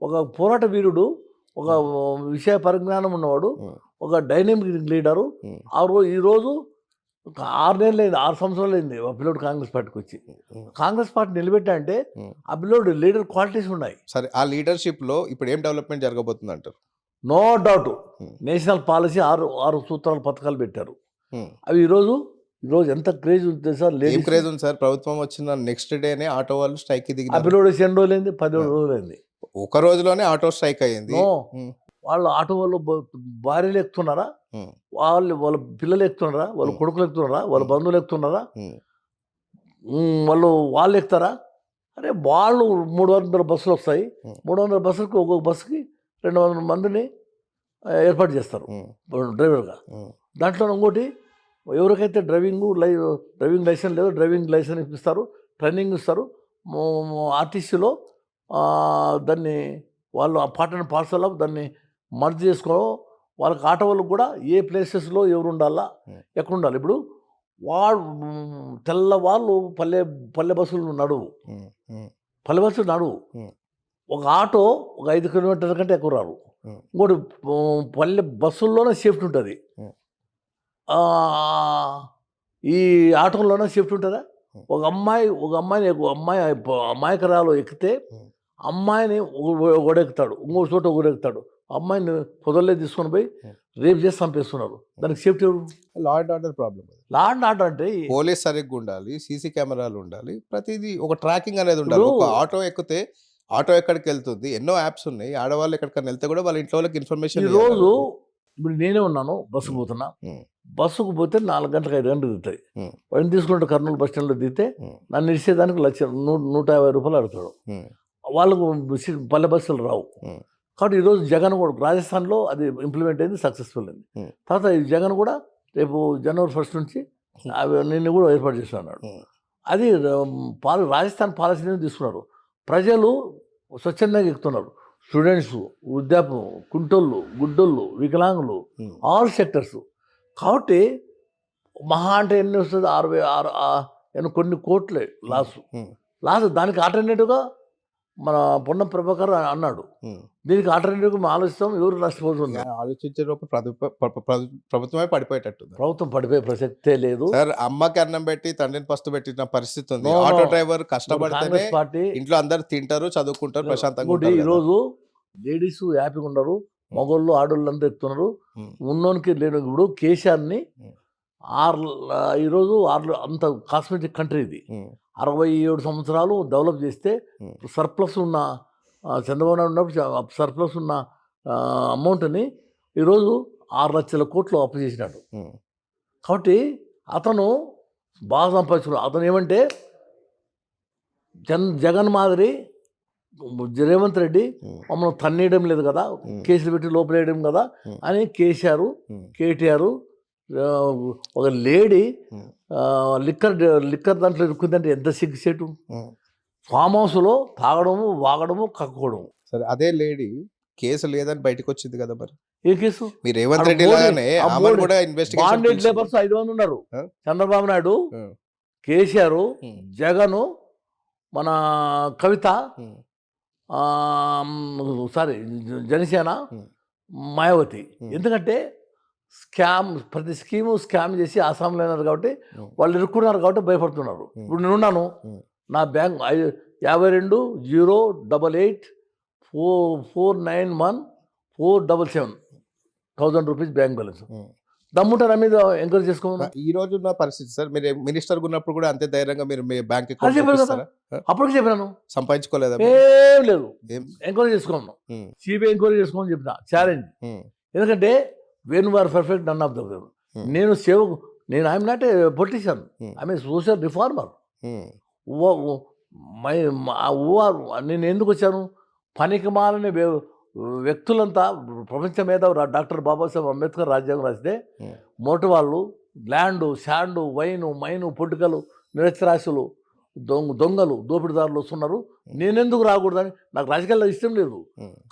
ఒక పోరాట వీరుడు, ఒక విషయ పరిజ్ఞానం ఉన్నవాడు, ఒక డైనమిక్ లీడరు. ఈరోజు 6 నెలలు అయింది, 6 సంవత్సరాలు అయింది ఆ పిల్లోడు కాంగ్రెస్ పార్టీకి వచ్చి. కాంగ్రెస్ పార్టీ నిలబెట్టా అంటే ఆ పిల్లోడు లీడర్ క్వాలిటీస్ ఉన్నాయి. సరే, ఆ లీడర్షిప్ లో ఇప్పుడు ఏం డెవలప్మెంట్ జరగబోతుంది అంటారు? No doubt. నేషనల్ పాలసీ 6 సూత్రాల పథకాలు పెట్టారు. అవి ఈరోజు ఎంత క్రేజ్ ఉంది సార్. ఏం క్రేజ్ ఉంది సార్? ప్రభుత్వం వచ్చిన నెక్స్ట్ డేనే ఆటో వాళ్ళు స్ట్రైక్ కి దిగి. ఆ పిల్లోడు 2 రోజులైంది, 10 రోజులైంది. ఒక రోజులోనే ఆటో స్ట్రైక్ అయ్యింది. వాళ్ళు ఆటో వాళ్ళు భార్యలు ఎక్కుతున్నారా, ఉమ్, వాళ్ళ పిల్లలు ఎక్కుతున్నారా, వాళ్ళ కొడుకులు ఎక్కుతున్నారా, వాళ్ళ బంధువులు ఎక్కుతున్నారా, ఉమ్, వాళ్ళు ఎక్కుతారా? అరే వాళ్ళు 300 బస్సులు వస్తాయి, ఉమ్, 300 బస్సులకి ఒక్కొక్క బస్సుకి 200 మందిని ఏర్పాటు చేస్తారు ఉమ్, డ్రైవర్గా. ఉమ్, దాంట్లో ఇంకోటి, ఎవరికైతే డ్రైవింగ్ లైసెన్స్ లేదో డ్రైవింగ్ లైసెన్స్ ఇప్పిస్తారు, ట్రైనింగ్ ఇస్తారు. ఆర్టీసీలో దాన్ని వాళ్ళు ఆ పార్ట్ అండ్ పార్సల్ దాన్ని మర్జ్ చేసుకో, వాళ్ళకి ఆటో వాళ్ళకి కూడా ఏ ప్లేసెస్లో ఎవరు ఉండాలా, ఎక్కడ ఉండాలి. ఇప్పుడు వాళ్ళు తెల్లవాళ్ళు పల్లె బస్సులు నడువు, ఉమ్, ఉమ్, పల్లె బస్సులు నడువు. ఉమ్, ఒక ఆటో ఒక 5 కిలోమీటర్ల కంటే ఎక్కువ రారు. ఉమ్, ఇంకోటి పల్లె బస్సుల్లోనే సేఫ్టీ ఉంటుంది, ఉమ్, ఈ ఆటోలోనే సేఫ్టీ ఉంటుందా? ఒక అమ్మాయి అమాయకరాలు ఎక్కితే ఉమ్. అమ్మాయిని ఒడెక్కుతాడు, ఇంకో చోట ఒడెక్కుతాడు, అమ్మాయిని పొదల్లే తీసుకొని పోయి రేపు చేసి చంపేస్తున్నారు. దానికి సేఫ్టీ ఎవరు? Law and order problem. Law and order అంటే పోలీస్ సరిగ్గా ఉండాలి, సీసీ కెమెరాలు ఉండాలి, ప్రతిదీ ఒక ట్రాకింగ్ అనేది ఉండాలి. ఒక ఆటో ఎక్కితే ఆటో ఎక్కడికి వెళ్తుంది, ఎన్నో యాప్స్ ఉన్నాయి. ఆడవాళ్ళు ఎక్కడికైనా వెళ్తే కూడా వాళ్ళ ఇంట్లో వాళ్ళకి ఇన్ఫర్మేషన్ ఈరోజు ఇప్పుడు నేనే ఉన్నాను, బస్సుకు పోతున్నా, ఉమ్, బస్సుకు పోతే 4 గంటలకు 5 గంటలు దిగుతాయి. ఉమ్, వాడిని తీసుకుంటే కర్నూలు బస్ స్టాండ్లో దిగితే ఉమ్, నన్ను ఇచ్చేదానికి 150 రూపాయలు అడుగుతాడు. ఉమ్, వాళ్ళకు పల్లె బస్సులు రావు. ఉమ్, కాబట్టి ఈరోజు జగన్ కూడా రాజస్థాన్లో అది ఇంప్లిమెంట్ అయింది, సక్సెస్ఫుల్ అయింది. ఉమ్, తర్వాత ఈ జగన్ కూడా రేపు జనవరి 1 నుంచి అవి నిన్ను కూడా ఏర్పాటు చేస్తున్నాడు. ఉమ్, అది రాజస్థాన్ పాలసీని తీసుకున్నారు. ప్రజలు స్వచ్ఛందంగా ఎక్కుతున్నారు. స్టూడెంట్స్, వృద్ధాప్యం, కుంటోళ్ళు, గుడ్డోళ్ళు, వికలాంగులు, ఉమ్, ఆల్ సెక్టర్స్. కాబట్టి మహా అంటే ఎన్ని వస్తుంది, 66 కొన్ని కోట్లే ఉమ్, లాస్. దానికి ఆల్టర్నేటివ్గా మన పొన్నం ప్రభాకర్ అన్నాడు, ఉమ్. దీనికి ఆల్టర్నేటివ్గా మేము ఆలోచిస్తాం, ఎవరు నష్టపోతున్నారు. ఆలోచించే లోపు ప్రభుత్వమే పడిపోయేటట్టుంది. ప్రభుత్వం పడిపోయే ప్రసక్తే లేదు. సార్, అమ్మకి అన్నం పెట్టి తండ్రిని పస్తు పెట్టిన పరిస్థితి ఉంది. No, no. ఆటో డ్రైవర్ కష్టపడితేనే కాంగ్రెస్ పార్టీ ఇంట్లో అందరు తింటారు, చదువుకుంటారు, ప్రశాంతంగా ఇంకోటి, ఉంటారు కదా. ఈరోజు లేడీస్ హ్యాపీగా ఉండరు, మగోళ్ళు ఆడోళ్ళు అంతా ఎక్కుతున్నారు. ఉమ్, ఉన్నోనికి లేని ఇప్పుడు కేసీఆర్ని ఉమ్, ఈరోజు అంత కాస్మెటిక్ కంట్రీ ఇది. ఉమ్, 67 సంవత్సరాలు డెవలప్ చేస్తే ఉమ్, సర్ప్లస్ ఉన్న చంద్రబాబు నాయుడు ఉన్నప్పుడు సర్ప్లస్ ఉన్న అమౌంట్ని ఈరోజు 6 లక్షల కోట్లు అప్పు చేసినాడు. ఉమ్, కాబట్టి అతను బాగా సంపాదించుకున్నాడు. అతను ఏమంటే జగన్ మాదిరి రేవంత్ రెడ్డి ఉమ్, మమ్మల్ని తన్నేయడం లేదు కదా, కేసులు పెట్టి లోపలేయడం కదా అని కేసీఆర్, ఉమ్, కేటీఆర్, ఒక లేడీ ఉమ్, లిక్కర్ దాంట్లో ఇరుక్కుందంటే ఎంత సిగ్గుసేటు. ఉమ్. ఫామ్ హౌస్లో తాగడము, వాగడము, కక్కుకోవడము. సరే, అదే లేడీ కేసు లేదని బయటకు వచ్చింది కదా. మరి ఏ కేసు? మీ రేవంత్ రెడ్డి లాగానే ఆమెను కూడా ఇన్వెస్టిగేషన్ బాండెడ్ లేబర్స్ 5 మంది ఉన్నారు. ఆ? చంద్రబాబు నాయుడు, కేసీఆర్, జగను, మన కవిత, సారీ జనసేన, మాయావతి. ఎందుకంటే ప్రతి స్కీము స్కామ్ చేసి ఆసాంలో అయినారు కాబట్టి వాళ్ళు ఇరుక్కున్నారు కాబట్టి భయపడుతున్నారు. ఇప్పుడు నేనున్నాను, నా బ్యాంక్ 52,088,491,477 రూపీస్ బ్యాంక్ బ్యాలెన్స్. దమ్ముంటే నా మీద ఎంక్వైరీ చేసుకోమన్నా. ఈ రోజు ఉన్న పరిస్థితి సార్, మీరు మినిస్టర్ ఉన్నప్పుడు కూడా అంతే ధైర్యంగా మీరు మీ బ్యాంక్ అది చెప్పాను కదా, అప్పటికి చెప్పినాను. సంపాదించుకోలేదా? ఏం లేదు, ఏం? ఎంక్వైరీ చేసుకోమన్నాను. సిబిఐ ఎంక్వైరీ చేసుకోమని చెప్పిన, ఛాలెంజ్. ఎందుకంటే when are perfect none of the నేను I'm not a politician, I'm a social reformer. నేను ఎందుకు వచ్చాను? పనికి మాలని వ్యక్తులంతా ప్రపంచ మేధావి డాక్టర్ బాబాసాహెబ్ అంబేద్కర్ రాజ్యాంగం రాస్తే మొదటి వాళ్ళు ల్యాండు, శాండు, వైను, మైను, పొట్టుకలు, నిరక్షరాస్యులు, దొంగలు, దోపిడీదారులు వస్తున్నారు. నేనెందుకు రాకూడదని నాకు రాజకీయాల్లో ఇష్టం లేదు.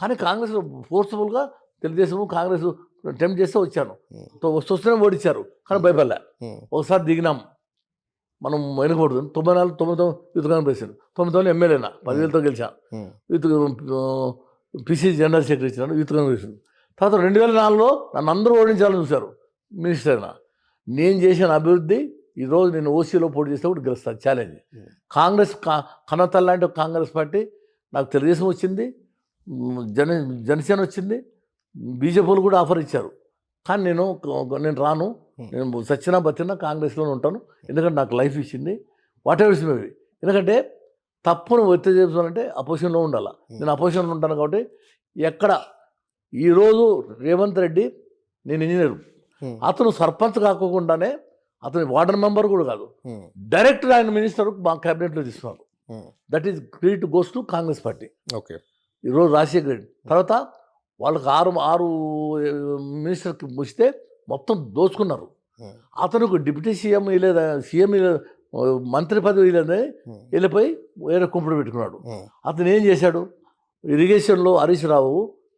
కానీ కాంగ్రెస్ ఫోర్స్ఫుల్గా తెలుగుదేశం కాంగ్రెస్ అటెంప్ట్ చేస్తే వచ్చాను. వస్తూనే ఓడించారు, కానీ భయపడలే. ఒకసారి దిగినాం, మనం వెనుకబడుతుంది. 94-99 యూత్ కాంగ్రెస్ ప్రెసిడెంట్, 99 ఎమ్మెల్యేనా 10,000తో గెలిచాను. యూత్ పిసిసి జనరల్ సెక్రటరీ ఇచ్చినాడు, యూత్ కాంగ్రెస్. తర్వాత 2004లో నన్ను అందరూ ఓడించాలని చూశారు, మినిస్టర్ అయినా. నేను చేసిన అభివృద్ధి ఈరోజు నేను ఓసీలో పోటీ చేస్తే కూడా గెలుస్తాను, ఛాలెంజ్. కాంగ్రెస్ కన్నతల్లాంటి కాంగ్రెస్ పార్టీ, నాకు తెలుగుదేశం వచ్చింది, జనసేన వచ్చింది, బీజేపీలు కూడా ఆఫర్ ఇచ్చారు. కానీ నేను రాను, నేను సచ్చినా బతినా కాంగ్రెస్లోనే ఉంటాను. ఎందుకంటే నాకు లైఫ్ ఇచ్చింది, వాట్ ఎవర్ ఇస్ మేబీ. ఎందుకంటే తప్పును ఒత్తిడి చేయాలంటే అపోజిషన్లో ఉండాలి. నేను అపోజిషన్లో ఉంటాను కాబట్టి ఎక్కడ ఈరోజు రేవంత్ రెడ్డి, నేను ఇంజనీర్, ఉమ్, అతను సర్పంచ్ కాకోకుండానే అతని వార్డర్ మెంబర్ కూడా కాదు, ఉమ్, డైరెక్ట్ ఆయన మినిస్టర్ మా క్యాబినెట్లో తీసుకున్నారు. Um, that is credit goes to Congress party. Okay. ఈరోజు రాజశేఖర రెడ్డి తర్వాత వాళ్ళకి ఆరు మినిస్టర్కి ముస్తే మొత్తం దోచుకున్నారు. ఉమ్, అతనికి డిప్యూటీ సీఎం లేదా సీఎం మంత్రి పదవి లేదని ఉమ్, వెళ్ళిపోయి వేరే కుంపుడు పెట్టుకున్నాడు. ఉమ్, అతను ఏం చేశాడు, ఇరిగేషన్లో హరీష్ రావు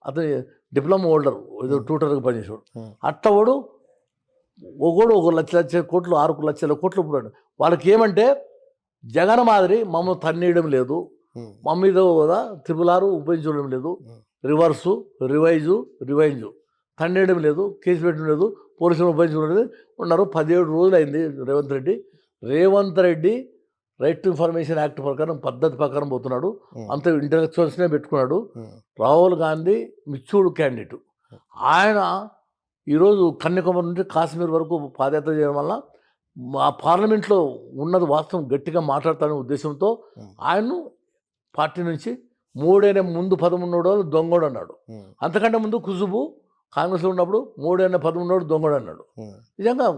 అతని డిప్లొమా హోల్డర్, ఏదో ట్యూటర్గా పనిచేసాడు. ఉమ్, అట్టవాడు ఒకడు 1,00,00,000 కోట్లు 6,00,00,000 కోట్లు ఉన్నాడు. వాళ్ళకి ఏమంటే జగన్ మాదిరి మమ్మల్ని తన్నేయడం లేదు, ఉమ్, మా మీద కూడా 666 ఉపయోగించడం లేదు, ఉమ్, రివర్సు రివైజు తన్నేయడం లేదు, కేసు పెట్టడం లేదు, పోలీసులు ఉపయోగించడం లేదు ఉన్నారు. 17 రోజులు అయింది Revanth Reddy right to information act ప్రకారం పద్ధతి ప్రకారం పోతున్నాడు. ఉమ్, అంత ఇంటలెక్చువల్స్నే పెట్టుకున్నాడు. ఉమ్, రాహుల్ గాంధీ మిచ్యూడ్ క్యాండిడేట్. ఆయన ఈరోజు కన్యాకుమారి నుండి కాశ్మీర్ వరకు పాదయాత్ర చేయడం వల్ల మా పార్లమెంట్లో ఉన్నది వాస్తవం గట్టిగా మాట్లాడతానే ఉద్దేశంతో ఉమ్, ఆయన్ను పార్టీ నుంచి 3 ముందు 13 దొంగోడు అన్నాడు. ఉమ్, అంతకంటే ముందు కుజుబు కాంగ్రెస్లో ఉన్నప్పుడు 3 దొంగోడు అన్నాడు. ఉమ్, నిజంగా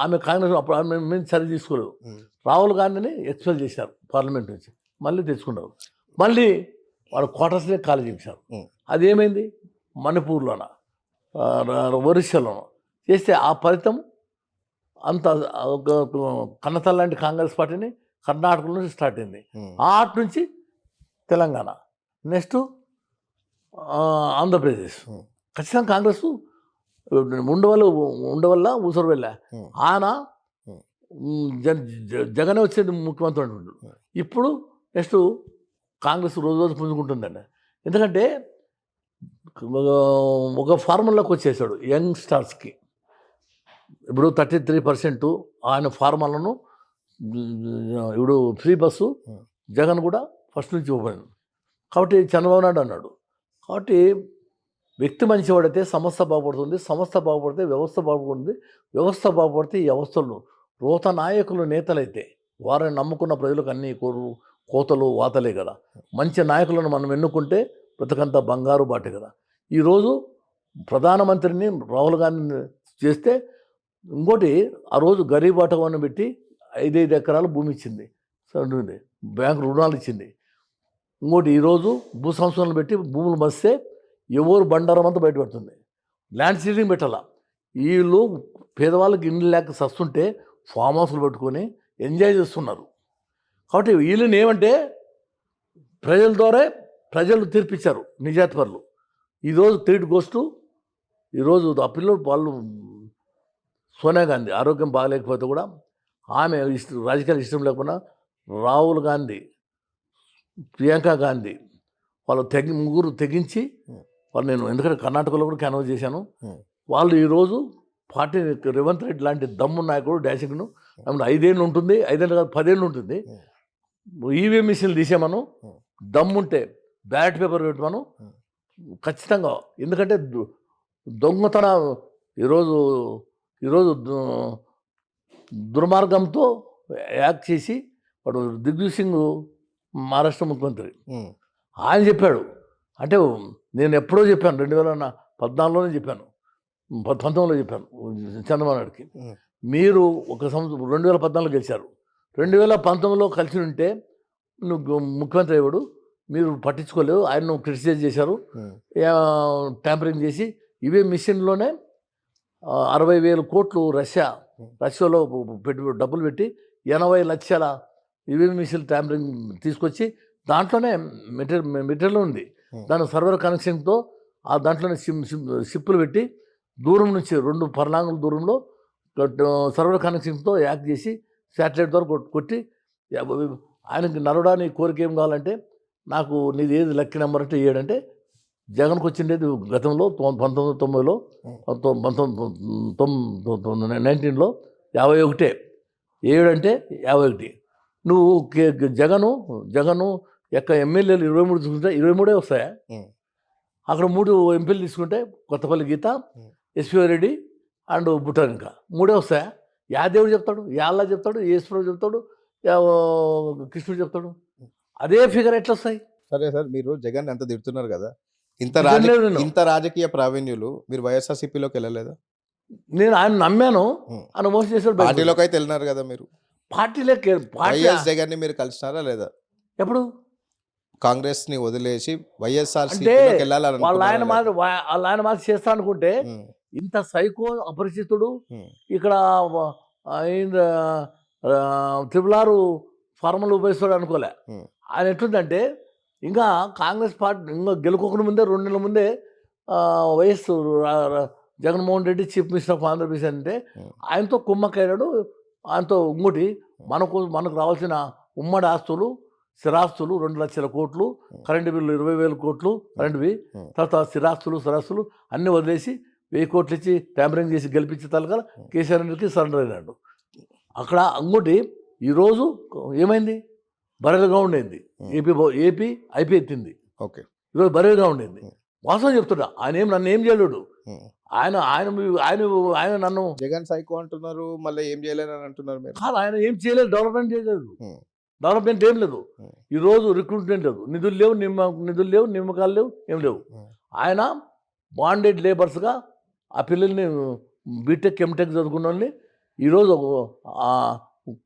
ఆమె కాంగ్రెస్ అప్పుడు ఆమె మీద చర్య తీసుకోలేదు. ఉమ్, రాహుల్ గాంధీని ఎక్స్పెల్ చేశారు పార్లమెంట్ నుంచి, మళ్ళీ తెచ్చుకున్నారు. మళ్ళీ వాళ్ళ క్వార్టర్స్నే ఖాళీ చేశారు. ఉమ్, అదేమైంది, మణిపూర్లోన ఒరిస్సాలోన చేస్తే ఆ ఫలితం అంత కన్నతల్లాంటి కాంగ్రెస్ పార్టీని కర్ణాటక నుంచి స్టార్ట్ అయింది. ఉమ్, ఆటి నుంచి తెలంగాణ, నెక్స్ట్ ఆంధ్రప్రదేశ్. ఉమ్, ఖచ్చితంగా కాంగ్రెస్ ఉండవల్ల ఊసరు వెళ్ళా ఉమ్, ఆయన ఉమ్, జగనే వచ్చేది ముఖ్యమంత్రి అంటుండు. ఇప్పుడు నెక్స్ట్ కాంగ్రెస్ రోజు రోజు పుంజుకుంటుందండి. ఎందుకంటే ఒక ఫార్ములాకి వచ్చేసాడు యంగ్స్టర్స్కి. ఇప్పుడు 33% ఆయన ఫార్ములాను ఇప్పుడు ఫ్రీ బస్సు జగన్ కూడా ఫస్ట్ నుంచి ఇవ్వబడింది. కాబట్టి చంద్రబాబు నాయుడు అన్నాడు. కాబట్టి వ్యక్తి మంచివాడైతే సంస్థ బాగుపడుతుంది, సంస్థ బాగుపడితే వ్యవస్థ బాగుపడుతుంది, వ్యవస్థ బాగుపడితే ఈ వ్యవస్థలు రోత నాయకులు నేతలైతే వారిని నమ్ముకున్న ప్రజలకు అన్ని కోతలు వాతలే కదా. మంచి నాయకులను మనం ఎన్నుకుంటే బ్రతకంతా బంగారు బాటే కదా. ఈరోజు ప్రధానమంత్రిని రాహుల్ గాంధీని చేస్తే ఇంకోటి ఆ రోజు గరీబ్ ఆటోని పెట్టి 5 ఎకరాల భూమి ఇచ్చింది, బ్యాంకు రుణాలు ఇచ్చింది. ఇంకోటి ఈరోజు భూ సంస్కరణలు పెట్టి భూములు మస్తే ఎవరు బండారం అంతా బయటపడుతుంది. ల్యాండ్ సీలింగ్ పెట్టాల. వీళ్ళు పేదవాళ్ళకి ఇండ్లు లేక సస్తుంటే ఫామ్ హౌస్లు పెట్టుకొని ఎంజాయ్ చేస్తున్నారు. కాబట్టి వీళ్ళని ఏమంటే ప్రజల ద్వారా ప్రజలు తీర్పిచ్చారు నిజాత్పరులు. ఈరోజు క్రెడిట్ గోస్టు ఈరోజు ఆ పిల్లలు వాళ్ళు సోనియా గాంధీ ఆరోగ్యం బాగలేకపోతే కూడా ఆమె రాజకీయాలు ఇష్టం లేకుండా రాహుల్ గాంధీ, ప్రియాంక గాంధీ వాళ్ళు ముగ్గురు తెగించి వాళ్ళు, నేను ఎందుకంటే కర్ణాటకలో కూడా క్యాన్వాస్ చేశాను, వాళ్ళు ఈరోజు పార్టీ రేవంత్ రెడ్డి లాంటి దమ్ము నాయకుడు డాషింగ్ను 5 ఏళ్ళు ఉంటుంది, 5 ఏళ్ళు కాదు 10 ఏళ్ళు ఉంటుంది. ఈవీఎం మిషన్లు తీసేమను, దమ్ముంటే బ్యాలెట్ పేపర్ పెట్టమను ఖచ్చితంగా. ఎందుకంటే దొంగతన ఈరోజు దుర్మార్గంతో యాక్ట్ చేసి వాడు దిగ్విజయ్ సింగ్ మహారాష్ట్ర ముఖ్యమంత్రి ఆయన చెప్పాడు. అంటే నేను ఎప్పుడో చెప్పాను, 2014లోనే చెప్పాను, 19లో చెప్పాను చంద్రబాబు నాయుడుకి, మీరు ఒక సంవత్సరం 2014 గెలిచారు, 2019లో కలిసి ఉంటే నువ్వు ముఖ్యమంత్రి అయ్యాడు, మీరు పట్టించుకోలేదు, ఆయన క్రిటిసైజ్ చేశారు, ట్యాంపరింగ్ చేసి. ఇవే మిషన్లోనే 60,000 కోట్లు రష్యాలో డబ్బులు పెట్టి 80 లక్షల ఇవే మిషన్ ట్యాంపరింగ్ తీసుకొచ్చి దాంట్లోనే మెటీరియల్ ఉంది, దాని సర్వర్ కనెక్షన్తో ఆ దాంట్లోనే షిప్పులు పెట్టి దూరం నుంచి 2 పర్లాంగుల దూరంలో సర్వర్ కనెక్షన్తో యాక్ట్ చేసి శాటిలైట్ ద్వారా కొట్టి, ఆయనకి నడవడానికి కోరిక ఏం కావాలంటే, నాకు నీది ఏది లక్కీ నెంబర్ అంటే 7 అంటే, జగన్కి వచ్చిండేది గతంలో 1990లో 1919లో 51, 7 అంటే 51. నువ్వు జగను యొక్క ఎమ్మెల్యేలు 23 తీసుకుంటే 23 వస్తాయా? అక్కడ 3 ఎంపీలు తీసుకుంటే కొత్తపల్లి గీత, ఎస్పీ రెడ్డి అండ్ బుట్టానిక 3 వస్తాయా? యా దేవుడు చెప్తాడు, యా అల్లా చెప్తాడు, యేసుప్రభు చెప్తాడు, కృష్ణుడు చెప్తాడు, అదే ఫిగర్ ఎట్లా వస్తాయి? సరే సార్, మీరు జగన్ ఎంత తిడుతున్నారు కదా, లేదు నేను. ఇంత రాజకీయ ప్రావీణ్యులు మీరు వైఎస్ఆర్సీపీలోకి వెళ్ళలేదా? నేను ఆయన నమ్మాను, ఉమ్. ఆయన మోసం చేశాడు. బయటకు వచ్చాను. పార్టీలోకి అయితే వెళ్ళినారు కదా మీరు. పార్టీ వైఎస్ జగన్ ని మీరు కలిసినారా లేదా? ఎప్పుడు కాంగ్రెస్ ని వదిలేసి అంటే వైఎస్ఆర్సీపీలోకి వాళ్ళ ఆయన వెళ్ళాలనుకున్నారా లేదా? మాదిరి వాళ్ళ ఆయన మాదిరి చేస్తా అనుకుంటే ఉమ్, ఇంత సైకో అపరిచితుడు ఉమ్, ఇక్కడ త్రిపులారు ఫార్మల్ ఉపయోగిస్తాడు అనుకోలే. ఉమ్, ఆయన ఎట్లుందంటే ఇంకా కాంగ్రెస్ పార్టీ ఇంకా గెలుకోకుండా ముందే 2 నెలల ముందే YS Jaganmohan Reddy chief minister of Andhra Pradesh అంటే ఉమ్, ఆయనతో కుమ్మక్కయ్యాడు. ఆయనతో ఇంకోటి మనకు రావాల్సిన ఉమ్మడి ఆస్తులు స్థిరాస్తులు 2 లక్షల కోట్లు, కరెంటు బిల్లు 20,000 కోట్లు కరెంటువి, తర్వాత స్థిరాస్తులు అన్నీ వదిలేసి 1000 కోట్లు ఇచ్చి ట్యాంపరింగ్ చేసి గెలిపించే తలకాల కేసీఆర్ రెడ్డికి సరెండర్ అయినాడు. అక్కడ ఇంకోటి ఈరోజు ఏమైంది, బరెలుగా ఉండేది ఏపీ ఐపీ ఎత్తింది. ఓకే. ఈరోజు బరెలుగా ఉండేది. వాస్తవం చెప్తున్నా, నన్ను ఏం చేయలేడు. ఉమ్. ఆయన ఆయన ఆయన ఆయన నన్ను జగన్ సైకో అంటున్నారు, మళ్ళీ ఏం చేయలేరని అంటున్నారు మీరు. కాదు, ఆయన ఏం చేయలేదు, డెవలప్మెంట్ చేయలేదు. ఉమ్, డెవలప్మెంట్ ఏం లేదు. ఉమ్, ఈరోజు రిక్రూట్మెంట్ లేదు, నిధులు లేవు, నిమ్మకాలు లేవు, ఏం లేవు. ఉమ్, ఆయన బాండెడ్ లేబర్స్గా ఆ పిల్లల్ని బీటెక్ ఎంటెక్ చదువుకున్న వాళ్ళని ఈరోజు ఆ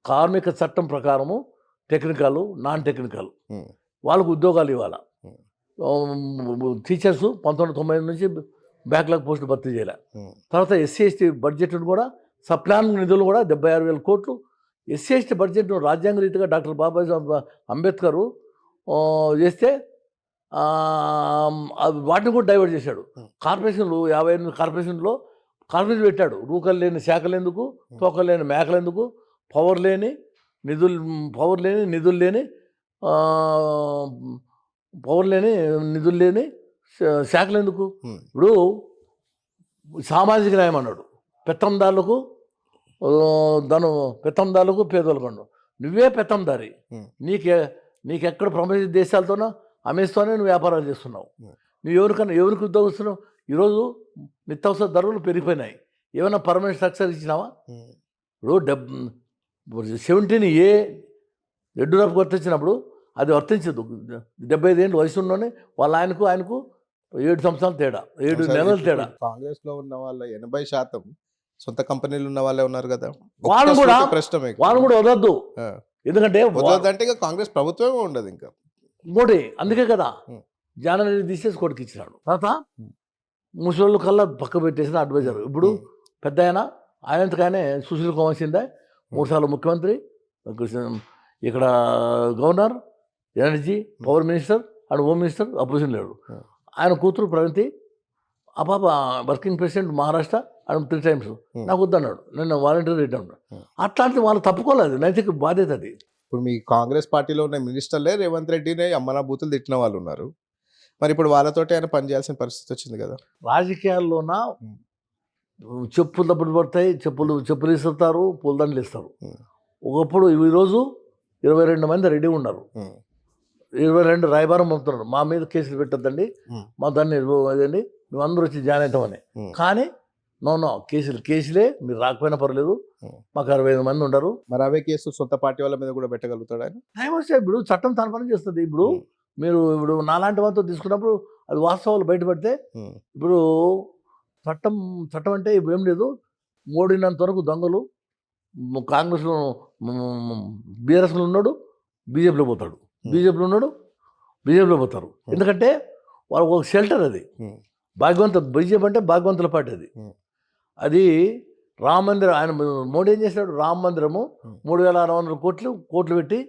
కార్మిక చట్టం ప్రకారము టెక్నికల్ నాన్ టెక్నికల్ ఉమ్, వాళ్ళకు ఉద్యోగాలు ఇవ్వాలి. ఉమ్, టీచర్సు 1990 నుంచి బ్యాక్లాగ్ పోస్టులు భర్తీ చేయలే. ఉమ్, తర్వాత ఎస్సీ ఎస్టీ బడ్జెట్ను కూడా సప్లాన్ నిధులు కూడా 76,000 కోట్లు ఎస్సీ ఎస్టీ బడ్జెట్ను రాజ్యాంగ రీతిగా డాక్టర్ బాబాసాహెబ్ అంబేద్కర్ చేస్తే వాటిని కూడా డైవర్ట్ చేశాడు. కార్పొరేషన్లు 58 కార్పొరేషన్లో కార్పొరేషన్ పెట్టాడు. రూకలు లేని శాఖలు ఎందుకు, తోకలు లేని మేకలు ఎందుకు, పవర్ లేని నిధులు లేని శాఖలు ఎందుకు. ఉమ్, ఇప్పుడు సామాజిక న్యాయం అన్నాడు, పెత్తందారులకు పేదోళ్ళకు అన్నాడు. నువ్వే పెత్తందారి, ఉమ్, నీకెక్కడ ప్రపంచ దేశాలతోనో అమెరికాతోనే నువ్వు వ్యాపారాలు చేస్తున్నావు. నువ్వు ఎవరికి ఉద్యోగిస్తున్నావు. ఈరోజు నిత్యావసర ధరలు పెరిగిపోయినాయి. ఏమైనా పర్మనెంట్ స్ట్రక్చర్ ఇచ్చినావా? ఉమ్, ఇప్పుడు 17A యడ్యూరప్ప వర్తించినప్పుడు అది వర్తించదు. 75 ఏళ్ళు వయసు ఉన్నోనే వాళ్ళ ఆయనకు 7 సంవత్సరాలు తేడా, 7 నెలల తేడా. కాంగ్రెస్ లో ఉన్న వాళ్ళ 80% సొంత కంపెనీలు ఉన్న వాళ్ళే ఉన్నారు కదా. వాళ్ళు కూడా ప్రశ్న వదలద్దు. ఆ. ఎందుకంటే వదలదంటే ఇక కాంగ్రెస్ ప్రభుత్వమే ఉండదు ఇంకా. ఇంకోటి అందుకే కదా ఉమ్. జానరెడ్డి తీసేసి కొడుకు ఇచ్చినాడు. తర్వాత ముసలోళ్ళు కల్లా పక్క పెట్టేసిన అడ్వైజర్. ఇప్పుడు పెద్ద ఆయనంతగానే సుశీల్ కుమార్ సిందే 3 సార్లు ముఖ్యమంత్రి, ఇక్కడ governor, energy, power minister and home minister, opposition లేడు. ఆయన కూతురు ప్రగతి ఆ పాప working president Maharashtra and 3 times. నాకు వద్దన్నాడు, నేను వాలంటీర్ రిటర్న్. అట్లాంటిది వాళ్ళు తప్పుకోలేదు, నైతిక బాధ్యత అది. ఇప్పుడు మీ కాంగ్రెస్ పార్టీలో ఉన్న మినిస్టర్లే రేవంత్ రెడ్డిని అమ్మనా బూతులు తిట్టిన వాళ్ళు ఉన్నారు. మరి ఇప్పుడు వాళ్ళతోటి ఆయన పనిచేయాల్సిన పరిస్థితి వచ్చింది కదా. రాజకీయాల్లోన చెప్పులు తప్పుడు పడతాయి, చెప్పులు ఇస్తారు, పూలదండలు ఇస్తారు. ఒకప్పుడు ఈరోజు 22 మంది రెడీ ఉన్నారు, 22 రాయబారం పంపుతున్నారు, మా మీద కేసులు పెట్టద్దండి, మా దాన్ని అదండి, మేము అందరూ వచ్చి జాయిన్ అవుతామని. కానీ నో కేసులే, మీరు రాకపోయినా పర్లేదు, మాకు 65 మంది ఉండరు. మరి అవే కేసు సొంత పార్టీ వాళ్ళ మీద కూడా పెట్టగలుగుతాడు ఆయన. టైం వస్తే ఇప్పుడు చట్టం తన పని చేస్తుంది. ఇప్పుడు మీరు నాలాంటి వాళ్ళతో తీసుకున్నప్పుడు అది వాస్తవాలు బయటపడితే, ఇప్పుడు చట్టం అంటే ఇప్పుడు ఏం లేదు. ఓడినంత వరకు దొంగలు కాంగ్రెస్లో బీఆర్ఎస్లో ఉన్నాడు, బీజేపీలో పోతాడు, బీజేపీలో పోతారు. ఎందుకంటే వాళ్ళ ఒక షెల్టర్ అది. బీజేపీ అంటే భాగ్యవంతుల పార్టీ అది. అది రామ మందిరం, ఆయన మోడీ ఏం చేశాడు, రామ మందిరము 3,600 కోట్లు పెట్టి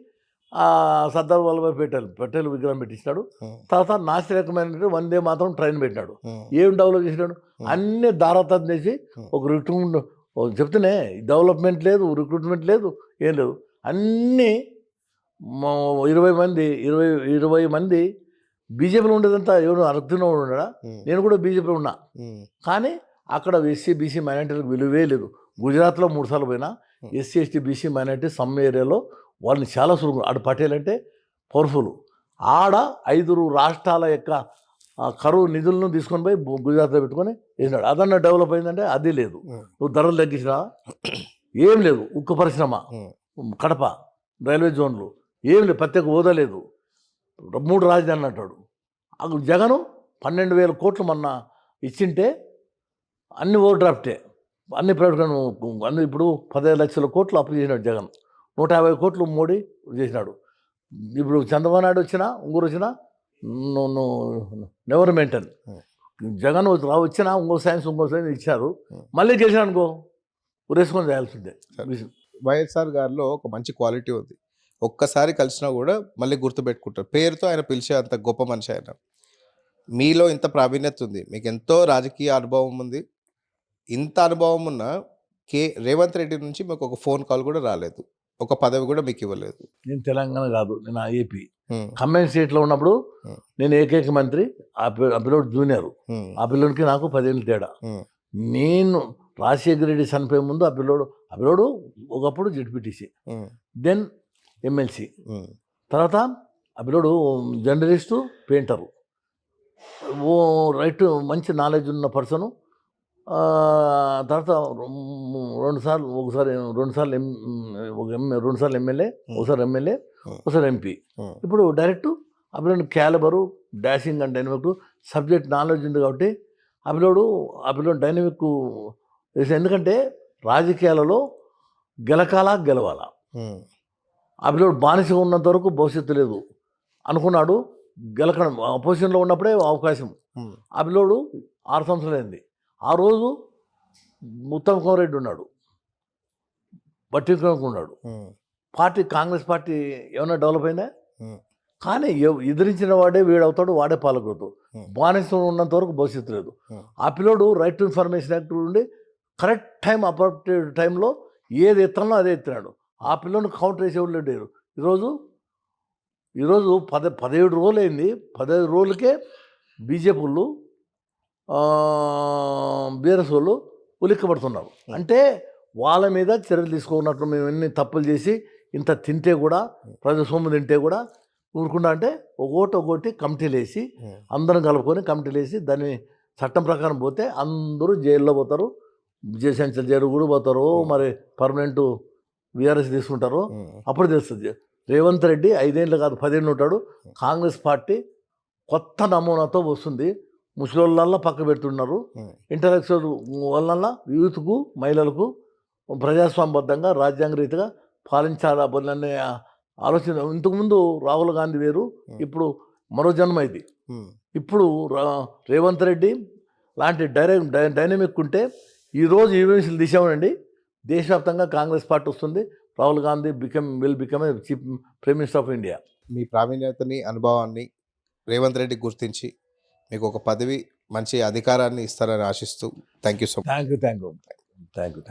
సర్దార్ వల్లభాయ్ పటేల్ విగ్రహం పెట్టించాడు. తర్వాత నాసిరకమైన వందే మాత్రం ట్రైన్ పెట్టినాడు. ఏం డెవలప్ చేసినాడు, అన్నీ దారాతం చేసి ఒక చెప్తేనే డెవలప్మెంట్ లేదు, రిక్రూట్మెంట్ లేదు, ఏం లేదు. అన్నీ 20 మంది బీజేపీలో ఉండేదంతా ఎవరు అర్థంలో ఉన్నాడా. నేను కూడా బీజేపీలో ఉన్నా, కానీ అక్కడ ఎస్సీ బీసీ మైనార్టీలకు విలువే లేదు. గుజరాత్లో 3 సార్లు పోయినా SC ST BC minority some ఏరియాలో వాళ్ళని చాలా సులువు. ఆడ పటేల్ అంటే పవర్ఫుల్. ఆడ 5 రాష్ట్రాల యొక్క కరువు నిధులను తీసుకొని పోయి గుజరాత్లో పెట్టుకొని వేసినాడు. అదన్నా డెవలప్ అయిందంటే అది లేదు. నువ్వు ధరలు తగ్గించినా ఏం లేదు. ఉక్కు పరిశ్రమ, కడప, రైల్వే జోన్లు ఏం లేదు, ప్రత్యేక హోదా లేదు, 3 రాజధానులు అంటాడు. జగను 12,000 కోట్లు మొన్న ఇచ్చింటే అన్ని ఓవర్ డ్రాఫ్టే, అన్ని ప్రైవేట్ అన్ని. ఇప్పుడు 15 లక్షల కోట్లు అప్పు చేసినాడు జగన్, 150 కోట్లు మోడీ చేసినాడు. ఇప్పుడు చంద్రబాబు నాయుడు వచ్చినా ఇంకోరు వచ్చినా నెవర్ మెయింటైన్. జగన్ వచ్చినా ఇంకో సైన్స్ ఇచ్చారు, మళ్ళీ చేసినా అనుకో ఉరేసుకొని చేయాల్సిందే. వైఎస్ఆర్ గారిలో ఒక మంచి క్వాలిటీ ఉంది. ఒక్కసారి కలిసినా కూడా మళ్ళీ గుర్తుపెట్టుకుంటారు. పేరుతో ఆయన పిలిచే అంత గొప్ప మనిషి ఆయన. మీలో ఇంత ప్రావీణ్యత ఉంది, మీకు ఎంతో రాజకీయ అనుభవం ఉంది. ఇంత అనుభవం ఉన్న రేవంత్ రెడ్డి నుంచి మీకు ఒక ఫోన్ కాల్ కూడా రాలేదు, ఒక పదవి కూడా మీకు ఇవ్వలేదు. నేను తెలంగాణ కాదు, నేను ఏపీ కంబైన్ స్టేట్లో ఉన్నప్పుడు నేను ఏకైక మంత్రి. ఆ పిల్లోడు జూనియర్, ఆ పిల్లోడికి నాకు 10 ఏళ్ళు తేడా. నేను రాజశేఖర రెడ్డి చనిపోయే ముందు ఆ పిల్లోడు ఒకప్పుడు జెడ్పీటీసీ, దెన్ ఎమ్మెల్సీ, తర్వాత ఆ పిల్లోడు జర్నలిస్టు, పెయింటరు, ఓ రైట్ మంచి నాలెడ్జ్ ఉన్న పర్సను. తర్వాత 2 సార్లు ఎమ్మెల్యే, ఒకసారి ఎంపీ. ఇప్పుడు డైరెక్ట్ ఆ పిల్లోడు calibre, dashing and dynamic subject knowledge ఉంది కాబట్టి ఆ పిల్లోడు డైనమిక్. ఎందుకంటే రాజకీయాలలో గెలవాలా. ఆ పిల్లోడు బానిసగా ఉన్నంత వరకు భవిష్యత్తు లేదు అనుకున్నాడు. గెలకడం అపోజిషన్లో ఉన్నప్పుడే అవకాశం. ఆ పిల్లోడు 6 సంవత్సరాలు అయింది. ఆ రోజు ఉత్తమ్ కుమార్ రెడ్డి ఉన్నాడు, బట్టి ఉన్నాడు. కాంగ్రెస్ పార్టీ ఏమైనా డెవలప్ అయిందా? కానీ ఎదిరించిన వాడే వీడవుతాడు, వాడే పాలకుతాడు. బానిస ఉన్నంత వరకు భవిష్యత్తు లేదు. ఆ పిల్లోడు రైట్ టు ఇన్ఫర్మేషన్ యాక్ట్ ఉండి కరెక్ట్ టైం, అప్రోప్రియేట్ టైంలో ఏది ఎత్తానో అదే ఎత్తినాడు. ఆ పిల్లోని కౌంటర్ వేసేవాళ్ళు లేరు. ఈరోజు 17 రోజులు అయింది. 15 రోజులకే బీజేపీ వాళ్ళు, బీఆర్ఎస్ వాళ్ళు ఉలిక్కబడుతున్నారు. అంటే వాళ్ళ మీద చర్యలు తీసుకున్నట్లు. మేము ఎన్ని తప్పులు చేసి ఇంత తింటే కూడా, ప్రజాస్వామ్యం తింటే కూడా ఊరుకుండా, అంటే ఒక్కొక్కటి కమిటీలు వేసి అందరం కలుపుకొని కమిటీలు వేసి దాన్ని చట్టం ప్రకారం పోతే అందరూ జైల్లో పోతారు. సెంట్రల్ జైలు కూడా పోతారు. మరి పర్మనెంట్ బీఆర్ఎస్ తీసుకుంటారు. అప్పుడు తెలుస్తుంది. రేవంత్ రెడ్డి 5 ఏళ్ళు కాదు 10 ఏళ్ళు ఉంటాడు. కాంగ్రెస్ పార్టీ కొత్త నమూనాతో వస్తుంది. ముసలోళ్ళల్లా పక్క పెడుతున్నారు. ఇంటలెక్చువల్ వల్ల యూత్కు, మహిళలకు ప్రజాస్వామ్యబద్ధంగా రాజ్యాంగ రీతిగా పాలించాలనే ఆలోచన. ఇంతకుముందు రాహుల్ గాంధీ వేరు, ఇప్పుడు మరో జన్మ ఇది. ఇప్పుడు రేవంత్ రెడ్డి లాంటి డైనమిక్ ఉంటే ఈరోజు ఈవెంట్స్లు తీసామండి. దేశవ్యాప్తంగా కాంగ్రెస్ పార్టీ వస్తుంది. Rahul Gandhi will become chief prime minister of India. మీ ప్రావీణ్యతని, అనుభవాన్ని రేవంత్ రెడ్డి గుర్తించి మీకు ఒక పదవి, మంచి అధికారాన్ని ఇస్తారని ఆశిస్తూ thank you so much. Thank you.